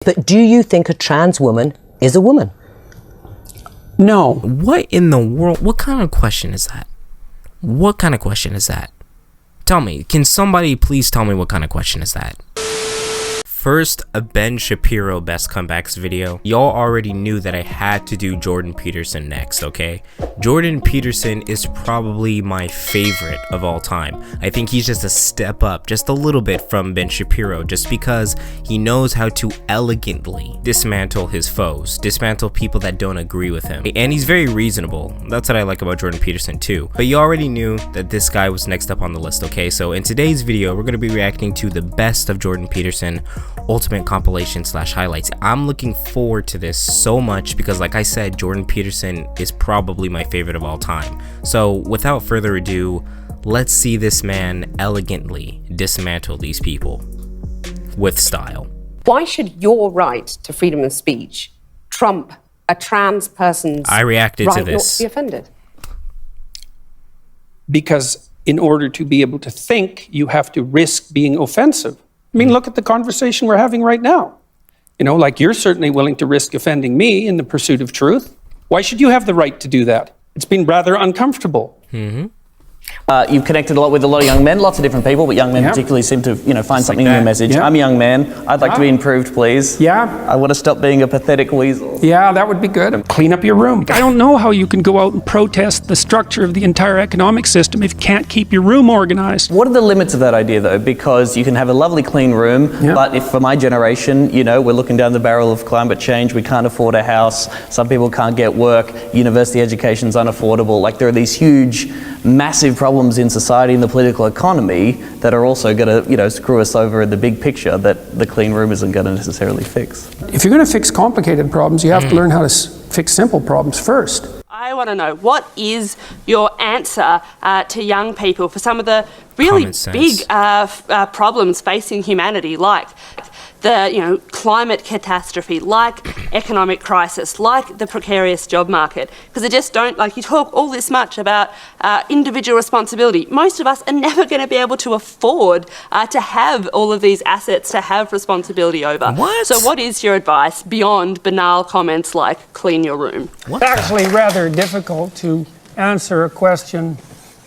But do you think a trans woman is a woman? No. What in the world? What kind of question is that? What kind of question is that? Tell me. Can somebody please tell me what kind of question is that? First, a Ben Shapiro best comebacks video. Y'all already knew that I had to do Jordan Peterson next, okay? Jordan Peterson is probably my favorite of all time. I think he's just a step up, just a little bit from Ben Shapiro, just because he knows how to elegantly dismantle his foes, dismantle people that don't agree with him. And he's very reasonable. That's what I like about Jordan Peterson too. But you already knew that this guy was next up on the list, okay? So in today's video, we're gonna be reacting to the best of Jordan Peterson ultimate compilation / highlights. I'm looking forward to this so much because, like I said, Jordan Peterson is probably my favorite of all time. So without further ado, let's see this man elegantly dismantle these people with style. Why should your right to freedom of speech trump a trans person's I reacted right to this. not to be offended? Because in order to be able to think, you have to risk being offensive. I mean, look at the conversation we're having right now. You know, like, you're certainly willing to risk offending me in the pursuit of truth. Why should you have the right to do that? It's been rather uncomfortable. You've connected a lot with a lot of young men, lots of different people, but young men particularly seem to, find something in your message. I'm a young man. I'd like to be improved, please. I want to stop being a pathetic weasel. Yeah, that would be good. Clean up your room. I don't know how you can go out and protest the structure of the entire economic system if you can't keep your room organized. What are the limits of that idea, though? Because you can have a lovely clean room, but if for my generation, we're looking down the barrel of climate change, we can't afford a house, some people can't get work, university education's unaffordable. Like, there are these huge, massive problems in society and the political economy that are also going to, screw us over in the big picture that the clean room isn't going to necessarily fix. If you're going to fix complicated problems, you have to learn how to fix simple problems first. I want to know, what is your answer to young people for some of the really big problems facing humanity, like the climate catastrophe, like economic crisis, like the precarious job market? Because I just don't, you talk all this much about individual responsibility. Most of us are never going to be able to afford to have all of these assets to have responsibility over. What? So what is your advice beyond banal comments like clean your room? It's actually rather difficult to answer a question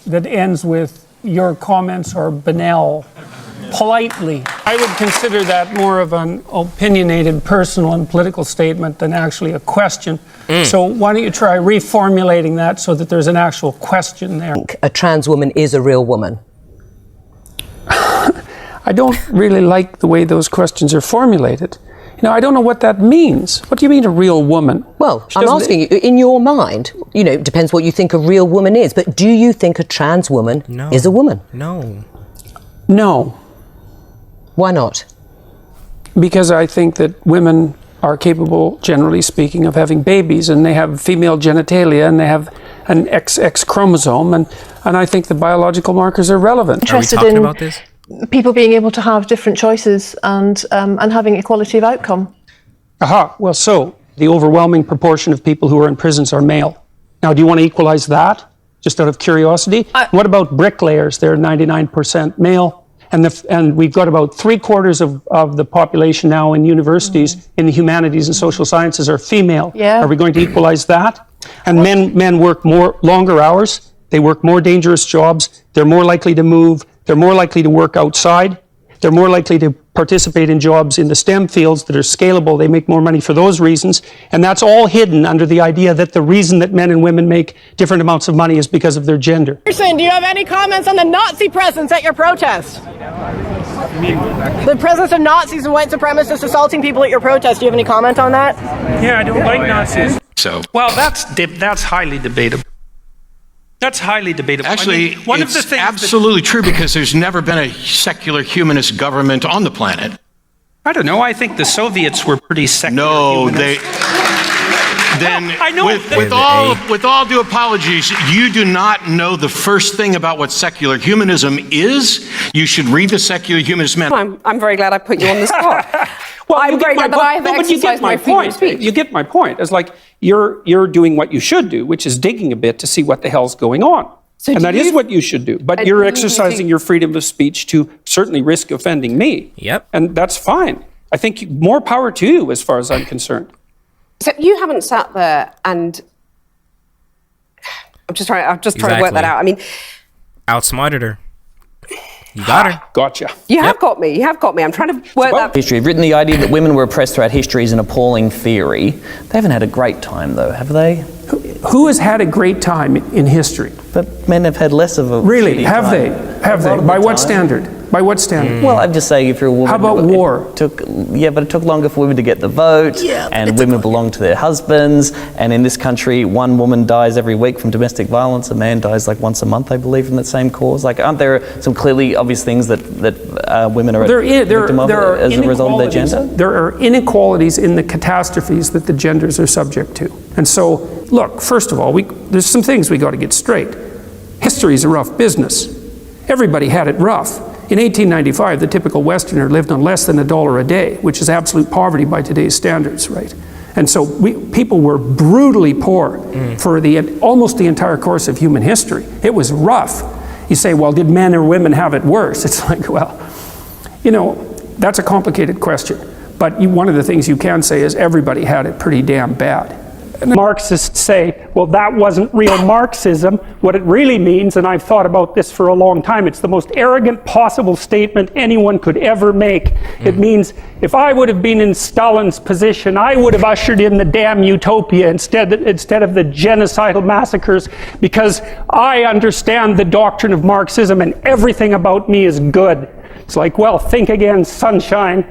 that ends with your comments are banal politely. I would consider that more of an opinionated personal and political statement than actually a question. So why don't you try reformulating that so that there's an actual question there? A trans woman is a real woman. I don't really like the way those questions are formulated. I don't know what that means. What do you mean, a real woman? Well, I'm asking you, in your mind, it depends what you think a real woman is, but do you think a trans woman is a woman? No. No. Why not? Because I think that women are capable, generally speaking, of having babies, and they have female genitalia, and they have an XX chromosome, and I think the biological markers are relevant. Are we talking about this? People being able to have different choices and having equality of outcome. Aha, well, so the overwhelming proportion of people who are in prisons are male. Now, do you want to equalize that, just out of curiosity? What about bricklayers? They're 99% male. And we've got about 3/4 of the population now in universities in the humanities and social sciences are female. Are we going to equalize that? And men work longer hours. They work more dangerous jobs. They're more likely to move. They're more likely to work outside. They're more likely to participate in jobs in the STEM fields that are scalable. They make more money for those reasons. And that's all hidden under the idea that the reason that men and women make different amounts of money is because of their gender. Peterson, do you have any comments on the Nazi presence at your protest? The presence of Nazis and white supremacists assaulting people at your protest. Do you have any comment on that? Yeah, I don't like Nazis. Well, that's highly debatable. That's highly debatable. Actually, one of the things absolutely true, because there's never been a secular humanist government on the planet. I don't know. I think the Soviets were pretty secular. No, humanist. I know. With all due apologies, you do not know the first thing about what secular humanism is. You should read the Secular Humanist Manifesto. I'm very glad I put you on the spot. Well, I'm very glad that I have but you get my point. You get my point. It's like you're doing what you should do, which is digging a bit to see what the hell's going on. So and that is what you should do. But you're exercising your freedom of speech to certainly risk offending me. Yep. And that's fine. I think more power to you as far as I'm concerned. So you haven't sat there and I'm just trying to work that out. I mean, outsmarted her. You got her. Gotcha. You have got me. You have got me. I'm trying to work that. History. You've written the idea that women were oppressed throughout history is an appalling theory. They haven't had a great time, though, have they? Who has had a great time in history? But men have had less of a Really? Have time. they? Have they? By what standard? By what standard? Well, I'm just saying, if you're a woman... How about war? But it took longer for women to get the vote, and women belong to their husbands, and in this country, one woman dies every week from domestic violence, a man dies like once a month, I believe, from that same cause. Like, aren't there some clearly obvious things that women are victim of as a result of their gender? There are inequalities in the catastrophes that the genders are subject to. And so, look, first of all, there's some things we got to get straight. History is a rough business. Everybody had it rough. In 1895, the typical Westerner lived on less than $1 a day, which is absolute poverty by today's standards, right? And so people were brutally poor for almost the entire course of human history. It was rough. You say, well, did men or women have it worse? It's like, well, that's a complicated question. But one of the things you can say is everybody had it pretty damn bad. Marxists say, well, that wasn't real Marxism. What it really means, and I've thought about this for a long time, it's the most arrogant possible statement anyone could ever make. It means, if I would have been in Stalin's position, I would have ushered in the damn utopia instead of the genocidal massacres, because I understand the doctrine of Marxism and everything about me is good. It's like, well, think again, sunshine.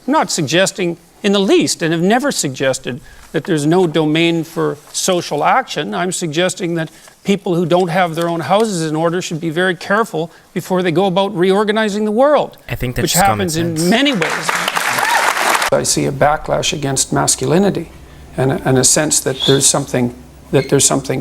I'm not suggesting in the least, and have never suggested, that there's no domain for social action. I'm suggesting that people who don't have their own houses in order should be very careful before they go about reorganizing the world. I think that's which happens in many ways. I see a backlash against masculinity, and a sense that there's something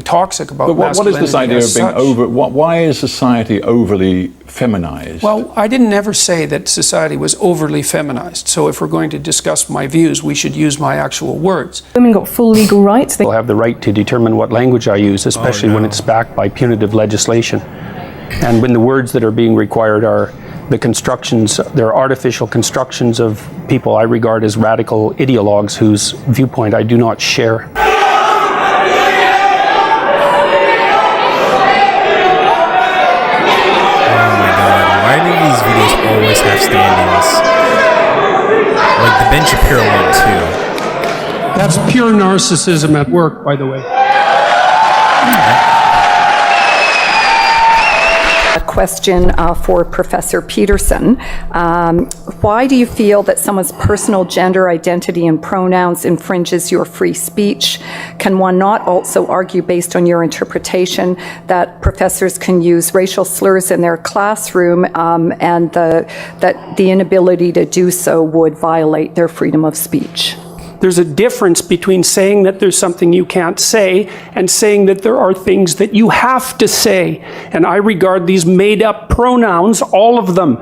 toxic about masculinity. What is this idea of being over? Why is society overly feminized? Well, I didn't ever say that society was overly feminized. So if we're going to discuss my views, we should use my actual words. Women got full legal rights. They'll have the right to determine what language I use, especially when it's backed by punitive legislation. And when the words that are being required are the constructions, they're artificial constructions of people I regard as radical ideologues whose viewpoint I do not share. Always have standings. Like the Ben Shapiro one too. That's pure narcissism at work, by the way. A question for Professor Peterson. Why do you feel that someone's personal gender identity and pronouns infringes your free speech? Can one not also argue, based on your interpretation, that professors can use racial slurs in their classroom and that the inability to do so would violate their freedom of speech? There's a difference between saying that there's something you can't say and saying that there are things that you have to say. And I regard these made-up pronouns, all of them,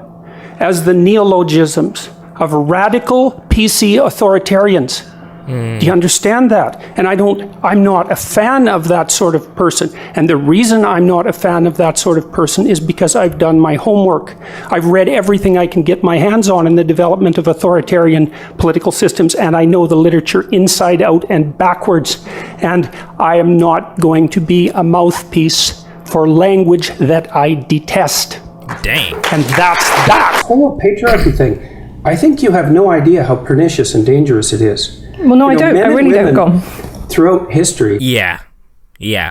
as the neologisms of radical PC authoritarians. Do you understand that? And I'm not a fan of that sort of person. And the reason I'm not a fan of that sort of person is because I've done my homework. I've read everything I can get my hands on in the development of authoritarian political systems, and I know the literature inside out and backwards. And I am not going to be a mouthpiece for language that I detest. Dang. And that's that. The whole patriarchy thing, I think you have no idea how pernicious and dangerous it is. Well, no, I don't. I really don't. Go. Throughout history. Yeah,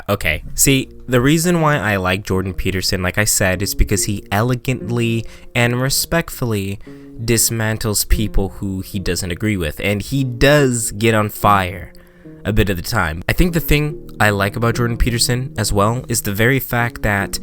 okay. See, the reason why I like Jordan Peterson, like I said, is because he elegantly and respectfully dismantles people who he doesn't agree with. And he does get on fire a bit of the time. I think the thing I like about Jordan Peterson as well is the very fact that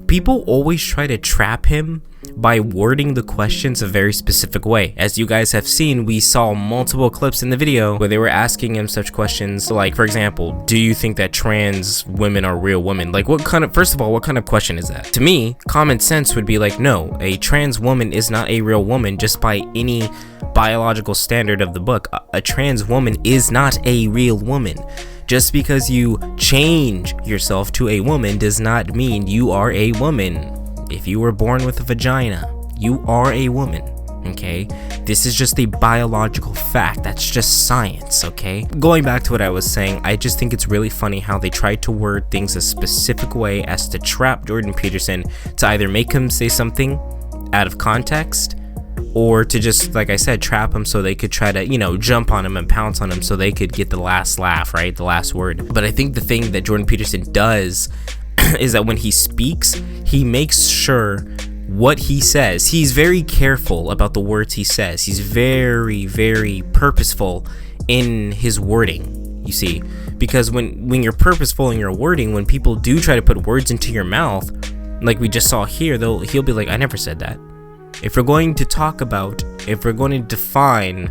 people always try to trap him by wording the questions a very specific way. As you guys have seen, we saw multiple clips in the video where they were asking him such questions like, for example, do you think that trans women are real women? Like, first of all, what kind of question is that? To me, common sense would be like, no, a trans woman is not a real woman just by any biological standard of the book. A trans woman is not a real woman. Just because you change yourself to a woman does not mean you are a woman. If you were born with a vagina, you are a woman. okay? This is just a biological fact. That's just science, okay? Going back to what I was saying, I just think it's really funny how they tried to word things a specific way as to trap Jordan Peterson, to either make him say something out of context, or to just, like I said, trap him so they could try to, you know, jump on him and pounce on him so they could get the last laugh, right? The last word. But I think the thing that Jordan Peterson does is that when he speaks, he makes sure what he says, he's very careful about the words he says. He's very, very purposeful in his wording, you see, because when you're purposeful in your wording, when people do try to put words into your mouth, like we just saw here, he'll be like, I never said that. If we're going to talk about, if we're going to define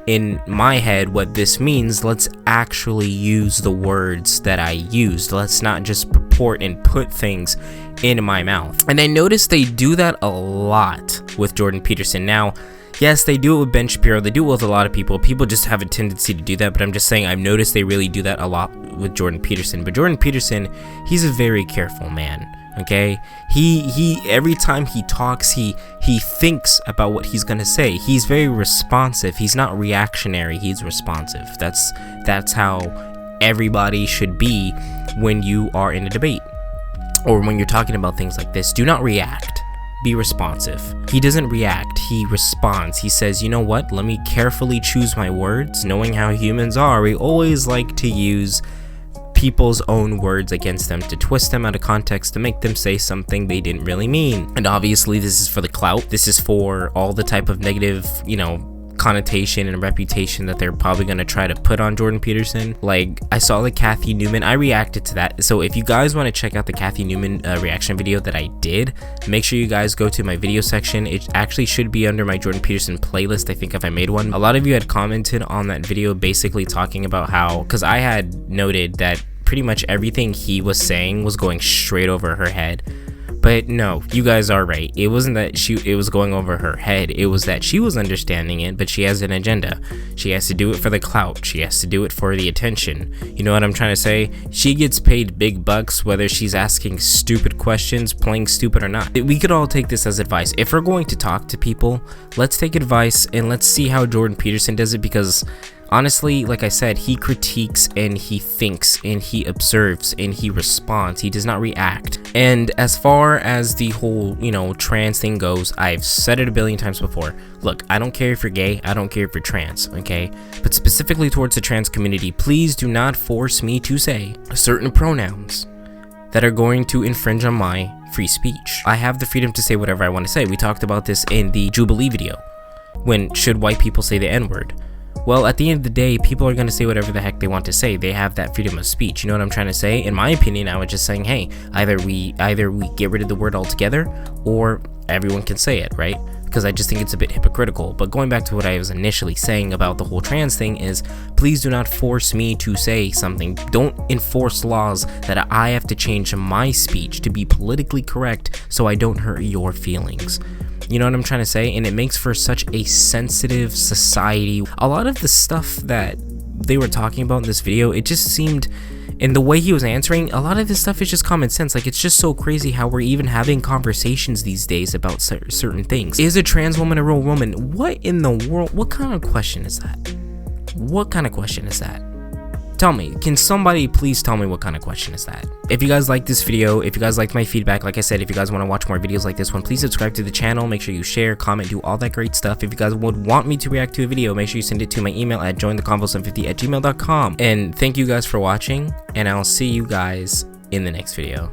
in my head what this means, let's actually use the words that I used. Let's not just purport and put things in my mouth. And I noticed they do that a lot with Jordan Peterson. Now, yes, they do it with Ben Shapiro. They do it with a lot of people. People just have a tendency to do that, but I'm just saying I've noticed they really do that a lot with Jordan Peterson. But Jordan Peterson, he's a very careful man. Okay, he every time he talks, he thinks about what he's gonna say. He's very responsive. He's not reactionary, he's responsive. That's how everybody should be when you are in a debate or when you're talking about things like this. Do not react, be responsive. He doesn't react, he responds. He says, you know what, let me carefully choose my words. Knowing how humans are, we always like to use people's own words against them, to twist them out of context, to make them say something they didn't really mean. And obviously this is for the clout. This is for all the type of negative, you know, connotation and reputation that they're probably going to try to put on Jordan Peterson. Like, I saw the Kathy Newman, I reacted to that. So if you guys want to check out the Kathy Newman reaction video that I did, make sure you guys go to my video section. It actually should be under my Jordan Peterson playlist, I think, if I made one. A lot of you had commented on that video basically talking about how, because I had noted that pretty much everything he was saying was going straight over her head. But no, you guys are right. It wasn't that it was going over her head. It was that she was understanding it, but she has an agenda. She has to do it for the clout. She has to do it for the attention. You know what I'm trying to say? She gets paid big bucks whether she's asking stupid questions, playing stupid or not. We could all take this as advice. If we're going to talk to people, let's take advice and let's see how Jordan Peterson does it, because honestly, like I said, he critiques and he thinks and he observes and he responds. He does not react. And as far as the whole, you know, trans thing goes, I've said it a billion times before. Look, I don't care if you're gay, I don't care if you're trans, okay? But specifically towards the trans community, please do not force me to say certain pronouns that are going to infringe on my free speech. I have the freedom to say whatever I want to say. We talked about this in the Jubilee video. When should white people say the N-word? Well, at the end of the day, people are going to say whatever the heck they want to say. They have that freedom of speech. You know what I'm trying to say? In my opinion, I was just saying, hey, either we get rid of the word altogether, or everyone can say it, right? Because I just think it's a bit hypocritical. But going back to what I was initially saying about the whole trans thing is, please do not force me to say something. Don't enforce laws that I have to change my speech to be politically correct so I don't hurt your feelings. You know what I'm trying to say? And it makes for such a sensitive society. A lot of the stuff that they were talking about in this video, it just seemed, and the way he was answering, a lot of this stuff is just common sense. Like, it's just so crazy how we're even having conversations these days about certain things. Is a trans woman a real woman? What in the world? What kind of question is that? What kind of question is that? Tell me, can somebody please tell me what kind of question is that? If you guys like this video, if you guys liked my feedback, like I said, if you guys want to watch more videos like this one, please subscribe to the channel. Make sure you share, comment, do all that great stuff. If you guys would want me to react to a video, make sure you send it to my email at jointheconvo750@gmail.com. And thank you guys for watching, and I'll see you guys in the next video.